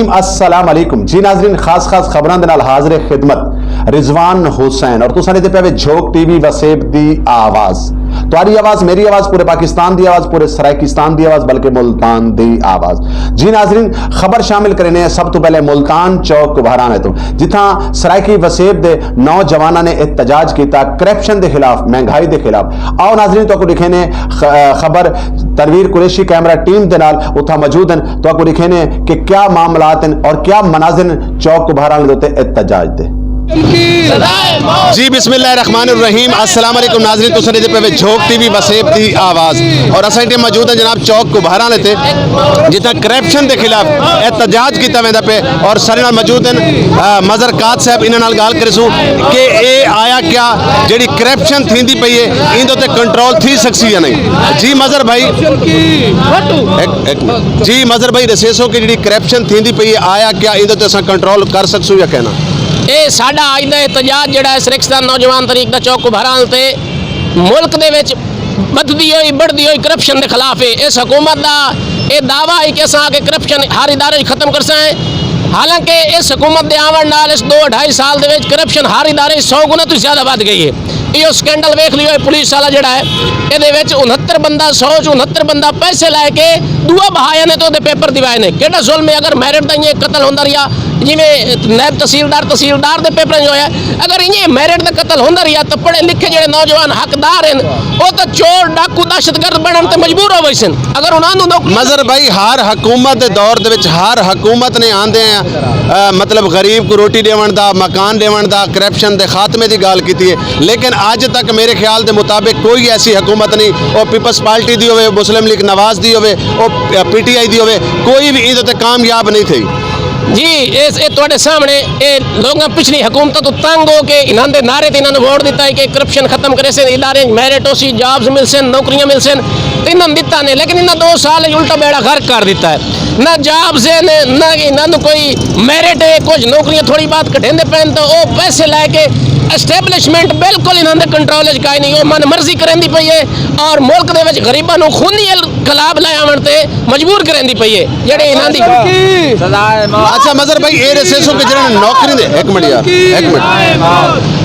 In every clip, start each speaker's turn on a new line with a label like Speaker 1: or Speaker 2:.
Speaker 1: रहीम अस्सलाम वालेकुम जी नाजरीन, खास खबरां दे नाल हाज़िर खिदमत रिजवान हुसैन और तुसां दे पे झोक टीवी वसेब दी आवाज़, तुम्हारी आवाज़, मेरी आवाज़, पूरे पाकिस्तान दी आवाज़, पूरे सरायकिस्तान दी आवाज़, बल्कि मुल्तान दी आवाज़। जी नाजरीन, खबर शामिल करने सब तो पहले मुल्तान चौक बहराने तो जिथा सरायकी वसेब दे नौजवानों ने एहतजाज किया करप्शन के खिलाफ, महंगाई के खिलाफ। आओ नाजरीन तो लिखे ने खबर तनवीर कुरैशी कैमरा टीम के नाल उथा मौजूद हैं, तो लिखे ने कि क्या मामलात हैं और क्या मनाजिर चौक बहराने के एहतजाज दे। जी बिस्मिल्लाहिर्रहमानिर्रहीम, अस्सलाम वालेकुम नाज़रीन, तुसां दे पे झोक टीवी वसेब दी आवाज़ और असां इत्थे मौजूद हैं जनाब चौक को बहरा लेते जितना करप्शन के खिलाफ एहतजाज किया वेंदा पे और सारे नाल मौजूद हैं मजर काद साहब, इन्हां नाल गल करिसूं कि ये आया क्या जिहड़ी करप्शन थींदी पई है इंदे ते कंट्रोल थी सकसी या नहीं। जी मजर भाई, जी मजर भाई दसेसो कि जिहड़ी करप्शन थींदी पई है आया क्या इंदे ते असां कंट्रोल कर सकसूं या कहना
Speaker 2: ये साडा अज का एहतजाज जिहड़ा सरायकिस्तान नौजवान तरीक का चौक बहरान ते मुल्क दे विच बधदी हुई बढ़ती हुई करप्शन के खिलाफ है। इस हुकूमत का यह दावा है कि असां के करप्शन हर इदारे खत्म कर सकें, हालांकि इस हुकूमत के आवन नाल इस 2-2.5 साल दे विच करप्शन हर इदारे 100 गुना तो ज़्यादा बढ़ गई है। यो स्कैंडल वेख लियो पुलिस वाला जिहड़ा है ये 69 बंदा 169 बंदा पैसे लैके दुआ बहाया ने तो पेपर दिवाए ने, केड़ा जुल्म है। अगर मैरिट का इं कतल होंदा रहा जिमें नायब तहसीलदार के पेपर जो है, अगर इं मैरिट का कतल होंदा रहा तो पढ़े लिखे जो नौजवान हकदार हैं वो तो चोर डाकू दहशतगर्द बनने ते मजबूर हो गए सन। अगर उन्होंने
Speaker 1: मजर भाई हर हुकूमत दौर दे विच हर हुकूमत ने आंदे मतलब गरीब को रोटी देवन दा, मकान देवन दा, करप्शन के खात्मे की गल की है, लेकिन अज तक मेरे ख्याल के मुताबिक कोई ऐसी हुकूमत नहीं, वो पीपल्स पार्टी की हो, मुस्लिम लीग नवाज की हो, PTI की हो, कोई भी इहदे कामयाब नहीं थी।
Speaker 2: जी ये तुहाडे सामने ये लोग पिछली हुकूमत तो तंग हो के इन्होंने नारे ते इन्होंने वोट दिता है कि करप्शन खत्म करे से इदारे मेरिट हो सी, जॉब्स मिल सन, नौकरियां मिल सन, तो इन्होंने दिता ने, लेकिन इन्हें 2 साल उल्टा बेड़ा गर्क कर दिता है। ना जॉब्स है ना इन्होंने कोई मेरिट है, कुछ नौकरियां थोड़ी बात कटेंदे पैन तो वो पैसे लैके एस्टैबलिशमेंट बिल्कुल इन्होंने कंट्रोल का नहीं, वो मन मर्जी करेंदी पई है और मुल्क दे विच गरीबां नूं खूनी खिलाफ लै आवन ते मजबूर करेंदी पई है जेड़े इन्हां दी।
Speaker 1: अच्छा मजर भाई ये दसो कि जिन्होंने नौकरी दे एक मिनट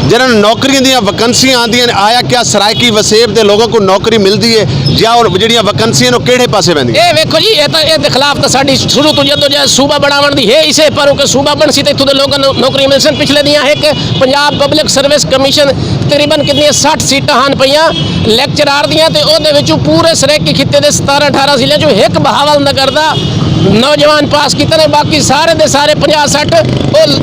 Speaker 1: जिन्होंने नौकरियों दी वैकेंसियां आंदियां आया क्या सरायकी वसेब के लोगों को नौकरी मिलती है या और जिहड़ियां वैकेंसियां किहड़े पासे वेंदियां?
Speaker 2: ये वेखो जी ये खिलाफ तो साडी शुरू तो जदोजहद सूबा बनावन दी है, इसे पर कि सूबा बन सी तो इत्थों दे लोगों को नौकरी मिल सन। पिछले दियां एक पंजाब पब्लिक सर्विस कमीशन तकरीबन कितनी 60 सीटां हैं पईयां लैक्चरार दियां ते ओहदे विचों पूरे सरायकी खित्ते दे 17-18 जिले चों एक बहावल नगर दा नौजवान पास किए ने, बाकी सारे दे सारे 50-60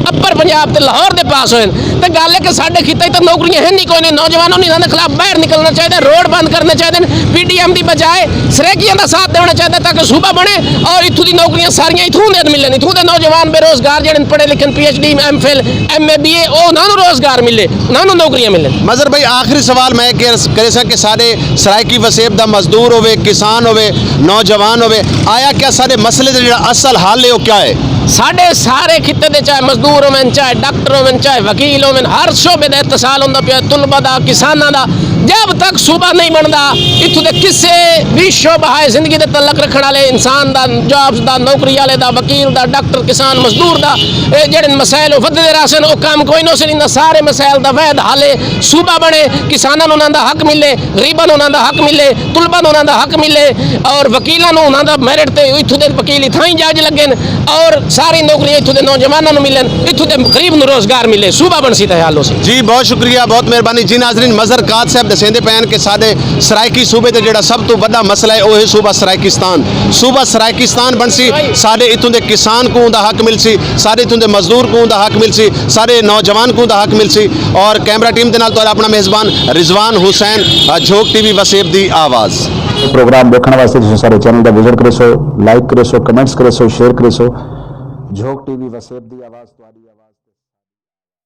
Speaker 2: अपर पंजाब ते लाहौर दे पास होए। तो गल है कि साडे खिते तो नौकरियां है नहीं, कोई नहीं, नौजवानों ने इन्होंने खिलाफ बाहर निकलना चाहिए, रोड बंद करने चाहिए, PDM की बजाय सरायकियां का साथ देना चाहिए ताकि सूबा बने और इत्थों की नौकरियां सारियां इत्थों दे मिलन, इत्थों दे नौजवान बेरोजगार जिहड़े पढ़े लिखे PhD MPhil MA BA उन्होंने रोजगार मिले, उन्होंने नौकरियां मिलन।
Speaker 1: मजर भाई आखिरी सवाल मैं करे कि सारे सरायकी वसेब दा मजदूर होवे, किसान होवे, नौजवान होवे, आया क्या सारे मसले का जो असल हल है वो क्या है?
Speaker 2: साढ़े सारे खिते दे चाहे मजदूर होवन, चाहे डॉक्टर होवन, चाहे वकील होवन, हर शोबे का इत्तसाल होंदा पिया, तुलबा दा, किसानां दा। जब तक सूबा नहीं बनता इत्थों दे किसी भी शोबा है जिंदगी दे तलक रखने वाले इंसान दा, जॉब्स दा, नौकरी वाले दा, वकील दा, डॉक्टर, किसान, मजदूर दा जेहड़े मसाइल वधदे रहसन वो काम कोई नहीं सन। सारे मसाइल दा वैध हल सूबा बने, किसानां नूं उन्हां दा हक मिले, गरीबां नूं उन्हां दा हक मिले, तुलबा नूं उन्हां दा हक मिले और वकीलां नूं उन्हां दा मैरिट ते इत्थों दे वकील इत्थां ही जज लगन और सारी नौकरियां इत्थों दे नौजवानों नूं मिलन, इत्थों दे गरीब नूं रोजगार मिले, सूबा बन सी हाल हो सी।
Speaker 1: जी बहुत शुक्रिया, बहुत मेहरबानी। जी नाजरीन, मजर काद साहब दसेंदे पैन कि साडे सरायकी सूबे ते जिहड़ा सब तो बड़ा मसला है वो है सूबा सरायकिस्तान। सूबा सरायकिस्तान बन सी, साडे इत्थों दे किसान को उनका हक मिल सी, सारे इत्थों दे मजदूर को उनका हक मिल सी, सारे नौजवान को उनका हक मिल सी। और कैमरा टीम के नाल तुहाडा अपना मेज़बान रिजवान हुसैन, झोक टीवी वसेब दी आवाज़। प्रोग्राम देखने वास्ते तुसीं सारे चैनल का विजिट करो, लाइक करो, कमेंट्स करो, शेयर करो। झोक टीवी वसेब दी आवाज़।